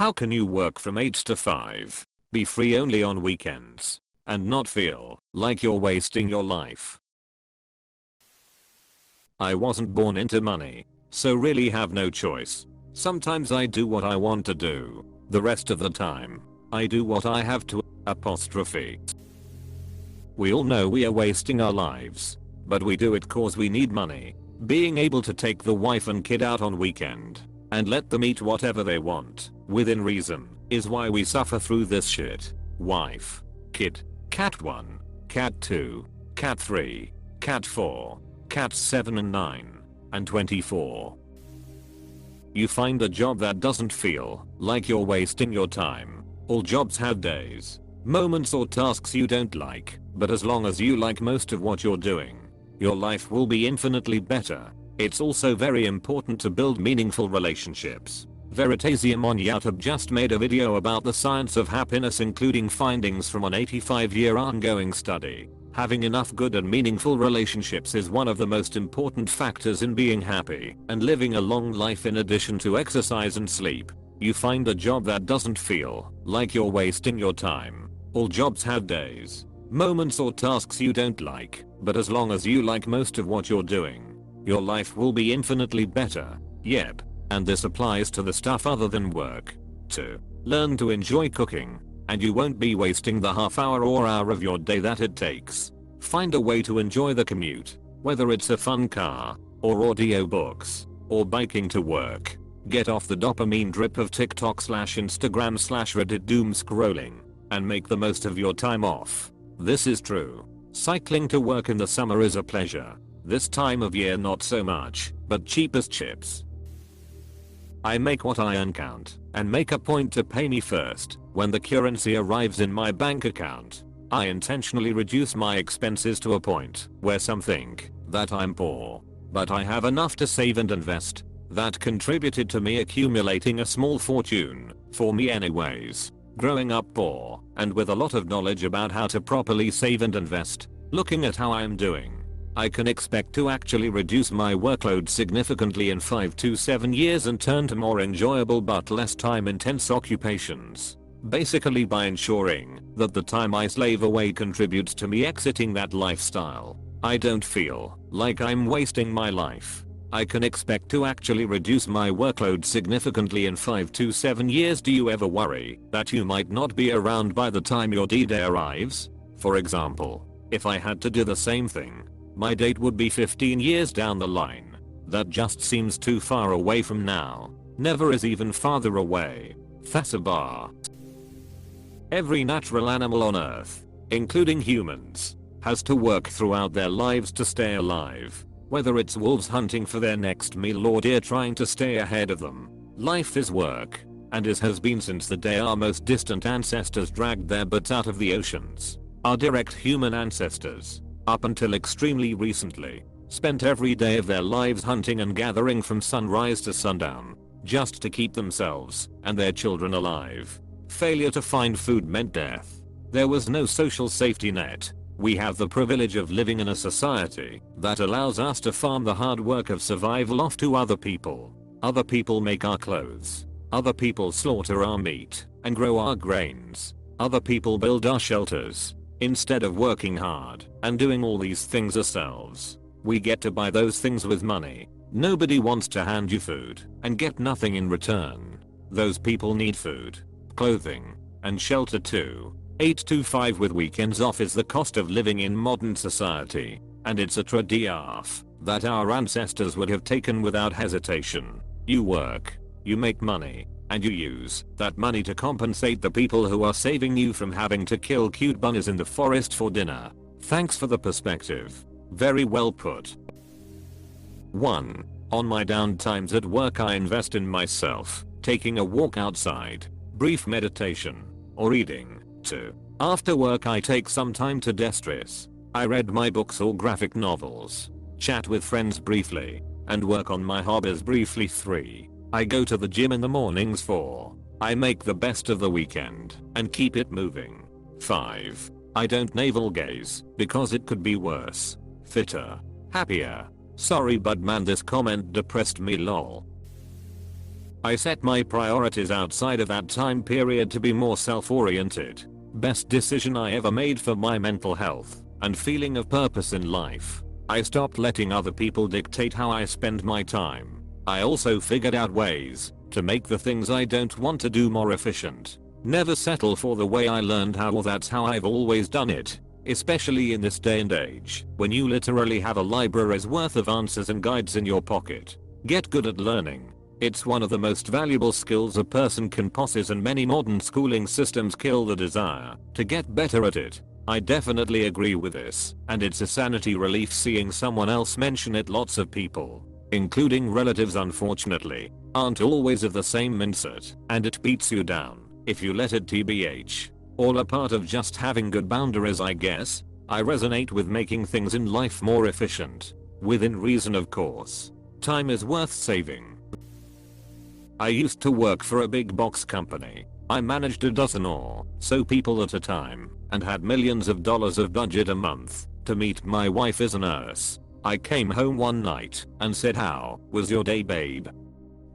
How can you work from 8 to 5, be free only on weekends, and not feel like you're wasting your life? I wasn't born into money, so really have no choice. Sometimes I do what I want to do. The rest of the time, I do what I have to. We all know we are wasting our lives, but we do it cause we need money. Being able to take the wife and kid out on weekend and let them eat whatever they want, within reason, is why we suffer through this shit. Wife, kid, cat 1, cat 2, cat 3, cat 4, cats 7 and 9, and 24. You find a job that doesn't feel like you're wasting your time. All jobs have days, moments or tasks you don't like, but as long as you like most of what you're doing, your life will be infinitely better. It's also very important to build meaningful relationships. Veritasium on YouTube just made a video about the science of happiness, including findings from an 85-year ongoing study. Having enough good and meaningful relationships is one of the most important factors in being happy and living a long life. In addition to exercise and sleep, you find a job that doesn't feel like you're wasting your time. All jobs have days, moments or tasks you don't like, but as long as you like most of what you're doing, your life will be infinitely better. Yep, and this applies to the stuff other than work too. Learn to enjoy cooking, and you won't be wasting the half hour or hour of your day that it takes. Find a way to enjoy the commute, whether it's a fun car, or audiobooks, or biking to work. Get off the dopamine drip of TikTok/Instagram/Reddit doom scrolling, and make the most of your time off. This is true. Cycling to work in the summer is a pleasure. This time of year not so much, but cheap as chips. I make what I earn count, and make a point to pay me first. When the currency arrives in my bank account, I intentionally reduce my expenses to a point where some think that I'm poor, but I have enough to save and invest. That contributed to me accumulating a small fortune, for me anyways. Growing up poor, and with a lot of knowledge about how to properly save and invest, looking at how I am doing, I can expect to actually reduce my workload significantly in 5 to 7 years and turn to more enjoyable but less time intense occupations. Basically by ensuring that the time I slave away contributes to me exiting that lifestyle, I don't feel like I'm wasting my life. I can expect to actually reduce my workload significantly in 5 to 7 years. Do you ever worry that you might not be around by the time your D-Day arrives? For example, if I had to do the same thing, my date would be 15 years down the line. That just seems too far away from now. Never is even farther away. Thasabar. Every natural animal on Earth, including humans, has to work throughout their lives to stay alive. Whether it's wolves hunting for their next meal or deer trying to stay ahead of them, life is work, and has been since the day our most distant ancestors dragged their butts out of the oceans. Our direct human ancestors, up until extremely recently, spent every day of their lives hunting and gathering from sunrise to sundown, just to keep themselves and their children alive. Failure to find food meant death. There was no social safety net. We have the privilege of living in a society that allows us to farm the hard work of survival off to other people. Other people make our clothes. Other people slaughter our meat and grow our grains. Other people build our shelters. Instead of working hard and doing all these things ourselves, we get to buy those things with money. Nobody wants to hand you food and get nothing in return. Those people need food, clothing, and shelter too. 8 to 5 with weekends off is the cost of living in modern society, and it's a trade-off that our ancestors would have taken without hesitation. You work, you make money, and you use that money to compensate the people who are saving you from having to kill cute bunnies in the forest for dinner. Thanks for the perspective. Very well put. 1. On my down times at work I invest in myself, taking a walk outside, brief meditation, or reading. 2. After work I take some time to de-stress. I read my books or graphic novels, chat with friends briefly, and work on my hobbies briefly. 3. I go to the gym in the mornings. 4. I make the best of the weekend and keep it moving. 5. I don't navel gaze because it could be worse. Fitter. Happier. Sorry but man this comment depressed me lol. I set my priorities outside of that time period to be more self-oriented. Best decision I ever made for my mental health and feeling of purpose in life. I stopped letting other people dictate how I spend my time. I also figured out ways to make the things I don't want to do more efficient. Never settle for the way I learned how or that's how I've always done it. Especially in this day and age, when you literally have a library's worth of answers and guides in your pocket. Get good at learning. It's one of the most valuable skills a person can possess, and many modern schooling systems kill the desire to get better at it. I definitely agree with this, and it's a sanity relief seeing someone else mention it. Lots of people, including relatives unfortunately, aren't always of the same mindset, and it beats you down if you let it. TBH. All a part of just having good boundaries, I guess. I resonate with making things in life more efficient. Within reason, of course. Time is worth saving. I used to work for a big box company. I managed a dozen or so people at a time and had millions of dollars of budget a month to meet my wife as a nurse. I came home one night and said, "How was your day, babe?"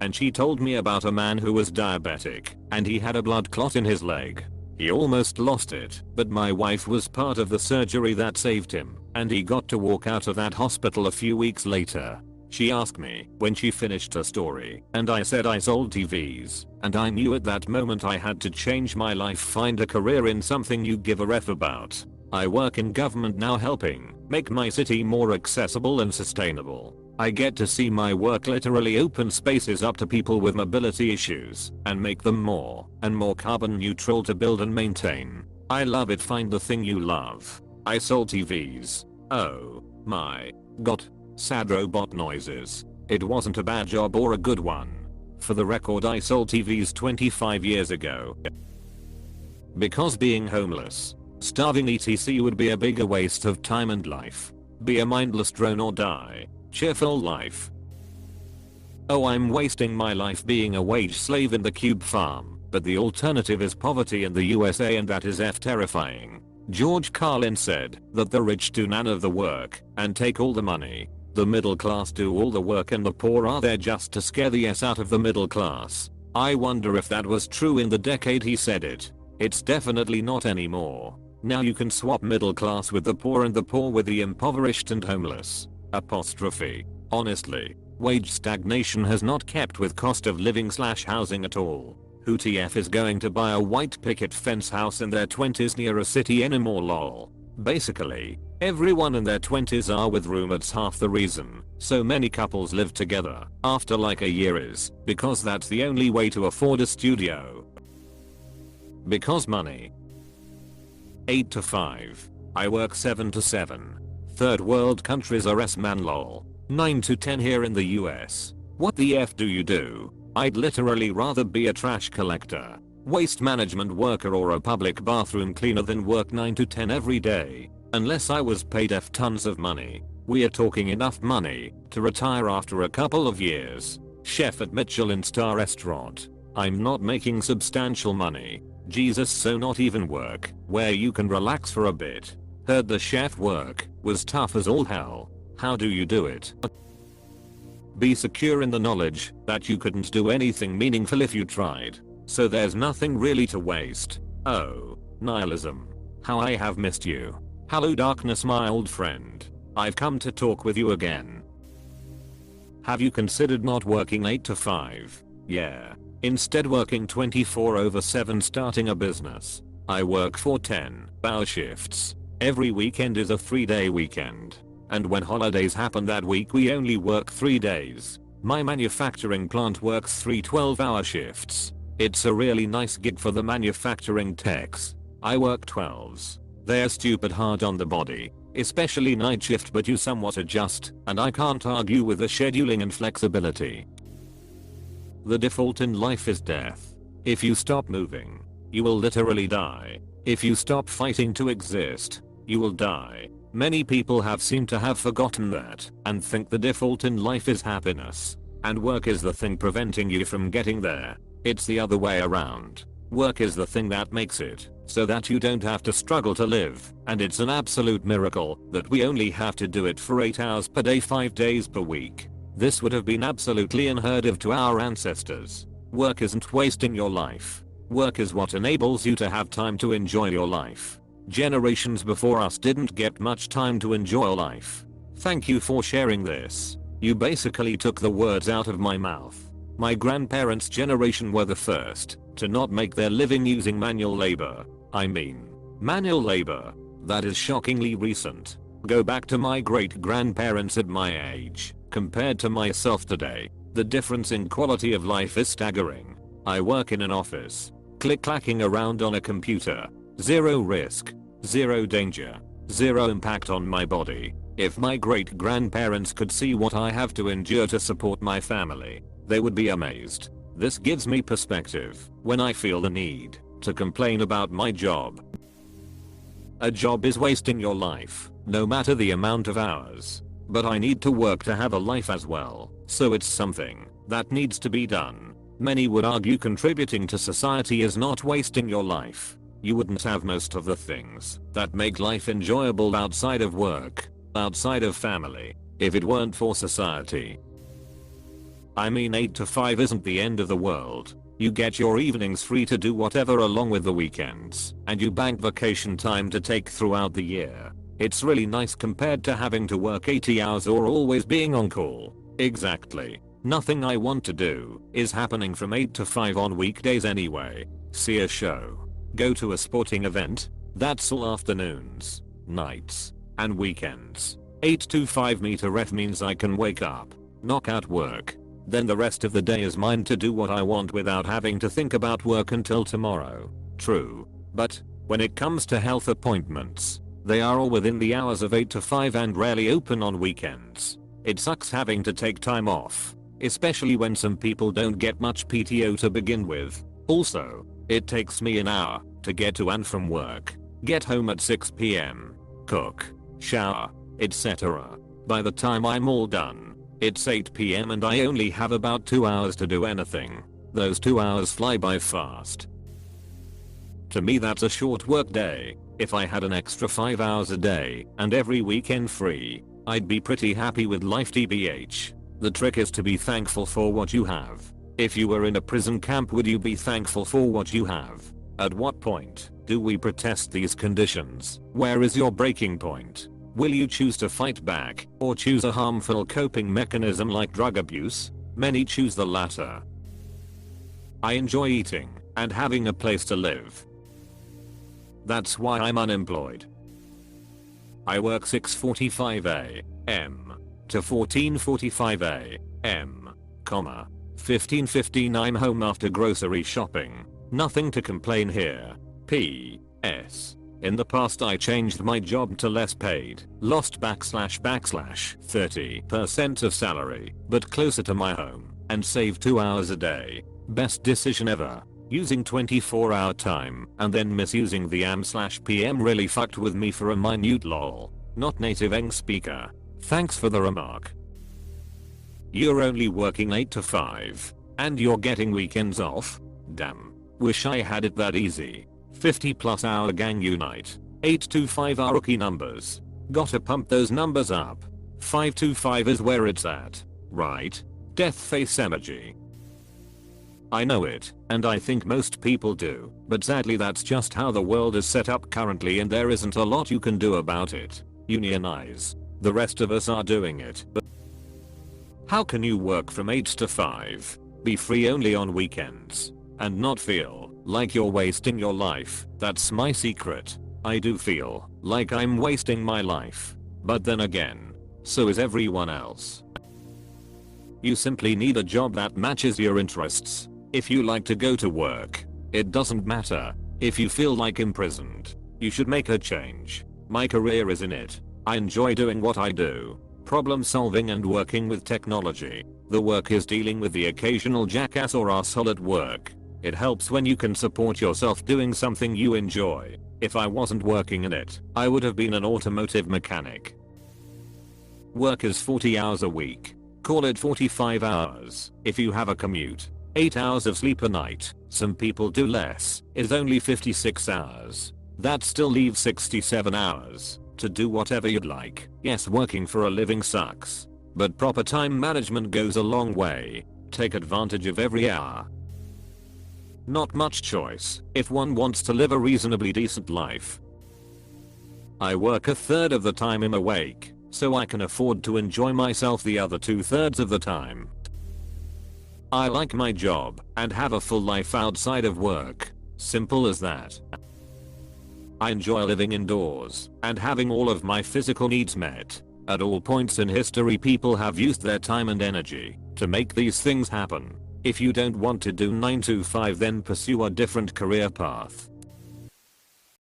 And she told me about a man who was diabetic and he had a blood clot in his leg. He almost lost it, but my wife was part of the surgery that saved him, and he got to walk out of that hospital a few weeks later. She asked me when she finished her story, and I said I sold TVs, and I knew at that moment I had to change my life, find a career in something you give a ref about. I work in government now, helping make my city more accessible and sustainable. I get to see my work literally open spaces up to people with mobility issues and make them more and more carbon neutral to build and maintain. I love it. Find the thing you love. I sold TVs. Oh my god. Sad robot noises. It wasn't a bad job or a good one. For the record, I sold TVs 25 years ago. Because being homeless, starving etc would be a bigger waste of time and life. Be a mindless drone or die. Cheerful life. Oh, I'm wasting my life being a wage slave in the cube farm, but the alternative is poverty in the USA, and that is terrifying. George Carlin said that the rich do none of the work and take all the money. The middle class do all the work and the poor are there just to scare the s out of the middle class. I wonder if that was true in the decade he said it. It's definitely not anymore. Now you can swap middle class with the poor and the poor with the impoverished and homeless. Apostrophe. Honestly, wage stagnation has not kept with cost of living / housing at all. Who TF is going to buy a white picket fence house in their 20s near a city anymore, lol. Basically, everyone in their 20s are with roommates. Half the reason so many couples live together after like a year is because that's the only way to afford a studio. Because money. 8 to 5. I work 7 to 7. Third world countries are s-man lol. 9 to 10 here in the US. What the f do you do? I'd literally rather be a trash collector, waste management worker or a public bathroom cleaner than work 9 to 10 every day. Unless I was paid f tons of money. We are talking enough money to retire after a couple of years. Chef at Michelin star restaurant. I'm not making substantial money. Jesus, so not even work where you can relax for a bit. Heard the chef work was tough as all hell. How do you do it? Be secure in the knowledge that you couldn't do anything meaningful if you tried. So there's nothing really to waste. Oh, nihilism. How I have missed you. Hello darkness, my old friend. I've come to talk with you again. Have you considered not working 8 to 5? Yeah. Instead working 24/7, starting a business. I work 4 10-hour shifts. Every weekend is a 3-day weekend. And when holidays happen that week we only work 3 days. My manufacturing plant works 3 12-hour shifts. It's a really nice gig for the manufacturing techs. I work 12s. They're stupid hard on the body, especially night shift, but you somewhat adjust, and I can't argue with the scheduling and flexibility. The default in life is death. If you stop moving, you will literally die. If you stop fighting to exist, you will die. Many people have seemed to have forgotten that and think the default in life is happiness, and work is the thing preventing you from getting there. It's the other way around. Work is the thing that makes it so that you don't have to struggle to live, and it's an absolute miracle that we only have to do it for 8 hours per day 5 days per week. This would have been absolutely unheard of to our ancestors. Work isn't wasting your life. Work is what enables you to have time to enjoy your life. Generations before us didn't get much time to enjoy life. Thank you for sharing this. You basically took the words out of my mouth. My grandparents' generation were the first to not make their living using manual labor. I mean, manual labor. That is shockingly recent. Go back to my great-grandparents at my age. Compared to myself today, the difference in quality of life is staggering. I work in an office, click-clacking around on a computer. Zero risk, zero danger, zero impact on my body. If my great-grandparents could see what I have to endure to support my family, they would be amazed. This gives me perspective when I feel the need to complain about my job. A job is wasting your life, no matter the amount of hours. But I need to work to have a life as well, so it's something that needs to be done. Many would argue contributing to society is not wasting your life. You wouldn't have most of the things that make life enjoyable outside of work, outside of family, if it weren't for society. I mean, 8 to 5 isn't the end of the world. You get your evenings free to do whatever along with the weekends, and you bank vacation time to take throughout the year. It's really nice compared to having to work 80 hours or always being on call. Exactly. Nothing I want to do is happening from 8 to 5 on weekdays anyway. See a show, go to a sporting event, that's all afternoons, nights, and weekends. 8 to 5 me to ref means I can wake up, knock out work, then the rest of the day is mine to do what I want without having to think about work until tomorrow. True. But when it comes to health appointments, they are all within the hours of 8 to 5 and rarely open on weekends. It sucks having to take time off, especially when some people don't get much PTO to begin with. Also, it takes me an hour to get to and from work, get home at 6 PM, cook, shower, etc. By the time I'm all done, it's 8 PM and I only have about 2 hours to do anything. Those 2 hours fly by fast. To me, that's a short work day. If I had an extra 5 hours a day and every weekend free, I'd be pretty happy with life tbh. The trick is to be thankful for what you have. If you were in a prison camp, would you be thankful for what you have? At what point do we protest these conditions? Where is your breaking point? Will you choose to fight back or choose a harmful coping mechanism like drug abuse? Many choose the latter. I enjoy eating and having a place to live. That's why I'm unemployed. I work 6:45 a.m. to 14:45 a.m., 15:15 I'm home after grocery shopping. Nothing to complain here. P.S. In the past I changed my job to less paid, lost //30% of salary, but closer to my home, and saved 2 hours a day. Best decision ever. Using 24-hour time and then misusing the AM/PM really fucked with me for a minute lol. Not native Eng speaker. Thanks for the remark. You're only working 8 to 5, and you're getting weekends off? Damn. Wish I had it that easy. 50+ hour gang unite. 8 to 5 are rookie numbers. Gotta pump those numbers up. 5 to 5 is where it's at. Right? Death face emoji. I know it, and I think most people do, but sadly that's just how the world is set up currently and there isn't a lot you can do about it. Unionize. The rest of us are doing it. But how can you work from 8 to 5, be free only on weekends, and not feel like you're wasting your life? That's my secret. I do feel like I'm wasting my life. But then again, so is everyone else. You simply need a job that matches your interests. If you like to go to work, it doesn't matter. If you feel like imprisoned, you should make a change. My career is in it. I enjoy doing what I do. Problem solving and working with technology. The work is dealing with the occasional jackass or asshole at work. It helps when you can support yourself doing something you enjoy. If I wasn't working in it, I would have been an automotive mechanic. Work is 40 hours a week. Call it 45 hours if you have a commute. 8 hours of sleep a night, some people do less, is only 56 hours. That still leaves 67 hours to do whatever you'd like. Yes, working for a living sucks, but proper time management goes a long way. Take advantage of every hour. Not much choice if one wants to live a reasonably decent life. I work a third of the time I'm awake, so I can afford to enjoy myself the other 2/3 of the time. I like my job and have a full life outside of work. Simple as that. I enjoy living indoors and having all of my physical needs met. At all points in history, people have used their time and energy to make these things happen. If you don't want to do 9 to 5, then pursue a different career path.